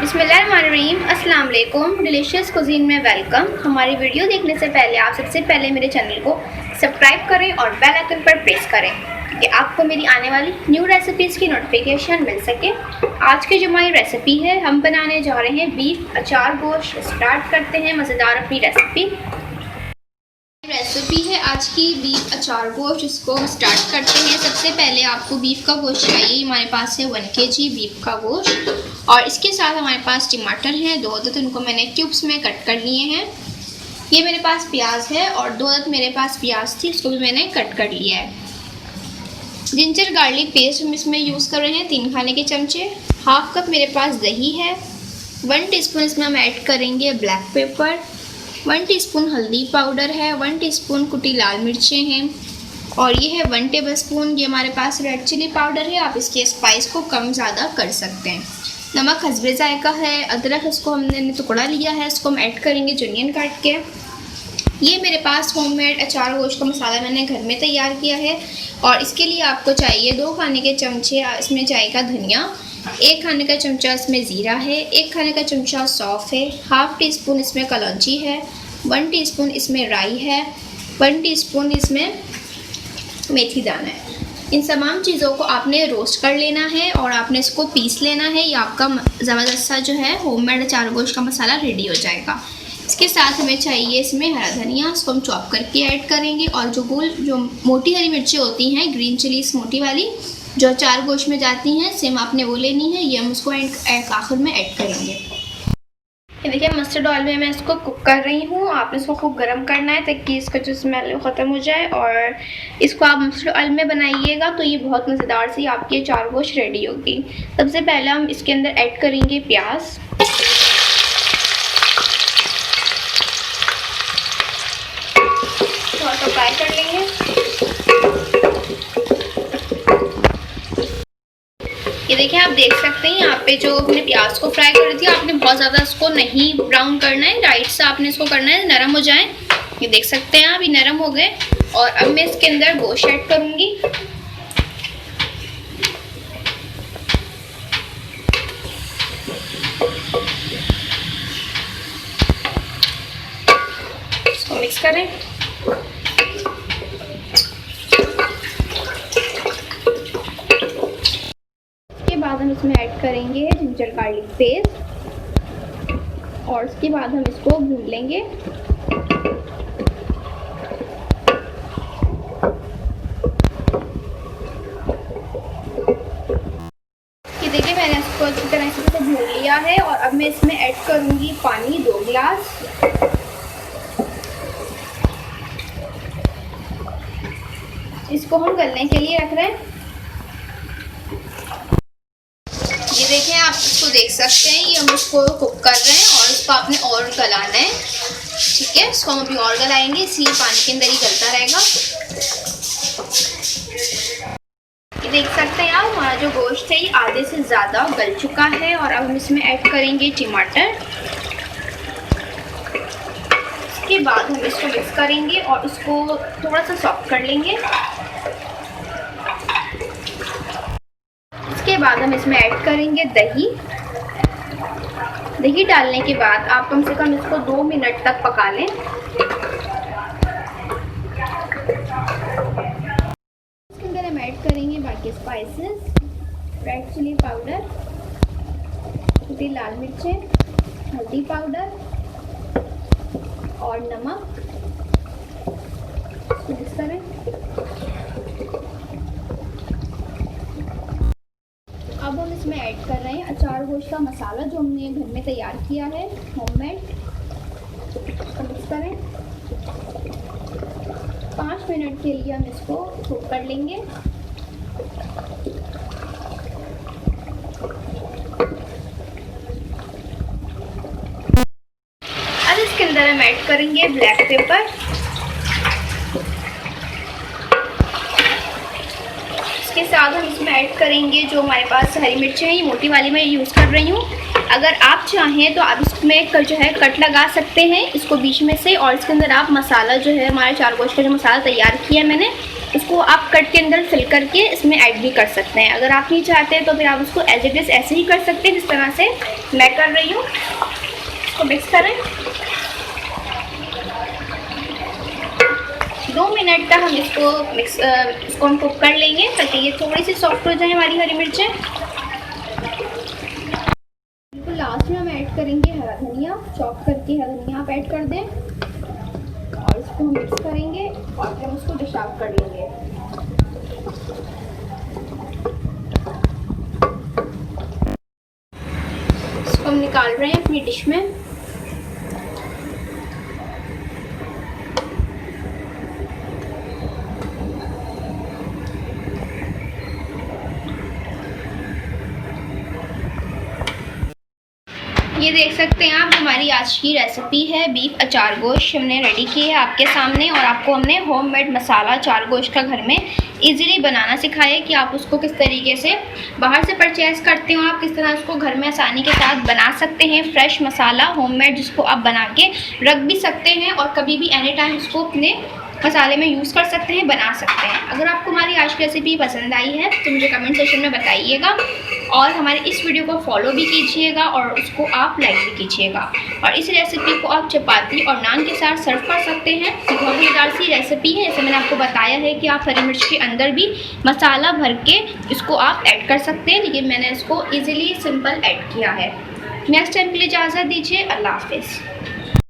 बिस्मिल्लाहिर्रहमानिर्रहीम, अस्सलाम वालेकुम। डिलीशियस कुजीन में वेलकम। हमारी वीडियो देखने से पहले आप सबसे पहले मेरे चैनल को सब्सक्राइब करें और बेल आइकन पर प्रेस करें ताकि आपको मेरी आने वाली न्यू रेसिपीज़ की नोटिफिकेशन मिल सके। आज की जो हमारी रेसिपी है, हम बनाने जा रहे हैं बीफ अचार गोश्त। स्टार्ट करते हैं मज़ेदार अपनी रेसिपी है आज की बीफ अचार गोश्त। इसको स्टार्ट करते हैं। सबसे पहले आपको बीफ का गोश्त चाहिए। हमारे पास है 1 kg बीफ का गोश्त और इसके साथ हमारे पास टमाटर हैं 2 अदद, उनको मैंने क्यूब्स में कट कर लिए हैं। ये मेरे पास प्याज है और 2 अदद मेरे पास प्याज थी, उसको भी मैंने कट कर लिया है। जिंजर गार्लिक पेस्ट हम इसमें यूज़ कर रहे हैं 3 खाने के चमचे। हाफ कप मेरे पास दही है। 1 टीस्पून इसमें हम ऐड करेंगे ब्लैक पेपर। 1 टीस्पून हल्दी पाउडर है। 1 टीस्पून कुटी लाल मिर्चें हैं और ये है 1 टेबलस्पून ये हमारे पास रेड चिली पाउडर है। आप इसके स्पाइस को कम ज़्यादा कर सकते हैं। नमक हस्बे जायका है। अदरक इसको हमने टुकड़ा लिया है, इसको हम ऐड करेंगे जुनियन काट के। ये मेरे पास होममेड अचार गोश्त का मसाला मैंने घर में तैयार किया है और इसके लिए आपको चाहिए 2 खाने के चमचे इसमें जाएगा धनिया, 1 खाने का चमचा इसमें ज़ीरा है, 1 खाने का चमचा सौंफ है, हाफ टी स्पून इसमें कलौंजी है, 1 टीस्पून इसमें राई है, 1 टीस्पून इसमें मेथी दाना है। इन तमाम चीज़ों को आपने रोस्ट कर लेना है और आपने इसको पीस लेना है। ये आपका ज़बरदस्त सा जो है होममेड अचार गोश्त का मसाला रेडी हो जाएगा। इसके साथ हमें चाहिए इसमें हरा धनिया, इसको हम चॉप करके ऐड करेंगे और जो मोटी हरी मिर्ची होती हैं, ग्रीन चिलीज मोटी वाली जो अचार गोश्त में जाती हैं, सेम आपने वो लेनी है। ये हम उसको आखिर में ऐड करेंगे। ये देखिए मस्टर्ड ऑयल में मैं इसको कुक कर रही हूँ। आपने इसको खूब गर्म करना है ताकि इसका जो स्मेल ख़त्म हो जाए और इसको आप मस्टर्ड ऑयल में बनाइएगा तो ये बहुत मज़ेदार सी आपकी अचार गोश्त रेडी होगी। सबसे पहले हम इसके अंदर ऐड करेंगे प्याज। थोड़ा सा फ्राई कर लेंगे। ये देखिए आप देख सकते हैं यहाँ पे जो अपने प्याज को फ्राई कर रही थी, आपने बहुत ज़्यादा इसको नहीं ब्राउन करना है, राइट से आपने इसको करना है नरम हो जाए। ये देख सकते हैं आप, ये नरम हो गए और अब मैं इसके अंदर गोश्त ऐड करूँगी। इसको मिक्स करें। बाद हम इसमें ऐड करेंगे जिंजर गार्लिक पेस्ट और उसके बाद हम इसको भून लेंगे। ये देखिए मैंने इसको अच्छी तरह से भून लिया है और अब मैं इसमें ऐड करूंगी पानी 2 गिलास। इसको हम गलने के लिए रख रहे हैं। ये देखें आप इसको देख सकते हैं, ये हम इसको कुक कर रहे हैं और इसको आपने और गलाना है। ठीक है, इसको हम अभी और गलाएंगे, इसलिए पानी के अंदर ही गलता रहेगा। ये देख सकते हैं आप, हमारा जो गोश्त है ये आधे से ज़्यादा गल चुका है और अब हम इसमें ऐड करेंगे टमाटर। इसके बाद हम इसको मिक्स करेंगे और उसको थोड़ा सा सॉफ्ट कर लेंगे। इसके बाद हम इसमें ऐड करेंगे दही। दही डालने के बाद आप कम से कम इसको 2 मिनट तक पका लें। इसके अंदर हम ऐड करेंगे बाकी स्पाइसेस, रेड चिली पाउडर, कुटी लाल मिर्चें, हल्दी पाउडर और नमक। इसको मिक्स करें। अब हम इसमें ऐड कर रहे हैं अचार गोश्त का मसाला जो हमने घर में तैयार किया है होममेड। मिक्स करें। 5 मिनट के लिए हम इसको कुक कर लेंगे। अब इसके अंदर हम ऐड करेंगे ब्लैक पेपर। इसके साथ हम इसमें ऐड करेंगे जो हमारे पास हरी मिर्चें हैं, ये मोटी वाली मैं यूज़ कर रही हूँ। अगर आप चाहें तो आप इसमें जो है कट लगा सकते हैं इसको बीच में से और इसके अंदर आप मसाला जो है हमारे अचार गोश्त का जो मसाला तैयार किया है मैंने उसको आप कट के अंदर फिल करके इसमें ऐड भी कर सकते हैं। अगर आप नहीं चाहते तो फिर आप उसको एज इट इज़ ऐसे ही कर सकते हैं जिस तरह से मैं कर रही हूँ। इसको मिक्स करें। 2 मिनट तक हम इसको हम कुक कर लेंगे ताकि ये थोड़ी सी सॉफ्ट हो जाए हमारी हरी मिर्चें। बिल्कुल लास्ट में हम ऐड करेंगे हरा धनिया, चॉप करके हरा धनिया आप ऐड कर दें और इसको हम मिक्स करेंगे और फिर हम उसको डिश आउट कर लेंगे। इसको हम निकाल रहे हैं अपनी डिश में। ये देख सकते हैं आप, हमारी आज की रेसिपी है बीफ अचार गोश्त हमने रेडी की है आपके सामने, और आपको हमने होममेड मसाला अचार गोश्त का घर में इजीली बनाना सिखाया है कि आप उसको किस तरीके से बाहर से परचेज करते हो, आप किस तरह उसको घर में आसानी के साथ बना सकते हैं। फ्रेश मसाला होममेड जिसको आप बना के रख भी सकते हैं और कभी भी एनी टाइम उसको अपने मसाले में यूज़ कर सकते हैं, बना सकते हैं। अगर आपको हमारी आज की रेसिपी पसंद आई है तो मुझे कमेंट सेक्शन में बताइएगा और हमारे इस वीडियो को फॉलो भी कीजिएगा और उसको आप लाइक भी कीजिएगा। और इस रेसिपी को आप चपाती और नान के साथ सर्व कर सकते हैं। बहुत मज़ेदार सी रेसिपी है। जैसे मैंने आपको बताया है कि आप हरी मिर्च के अंदर भी मसाला भर के इसको आप ऐड कर सकते हैं, लेकिन मैंने इसको ईजिली सिंपल ऐड किया है। नेक्स्ट टाइम के लिए इजाज़त दीजिए। अल्लाह हाफिज़।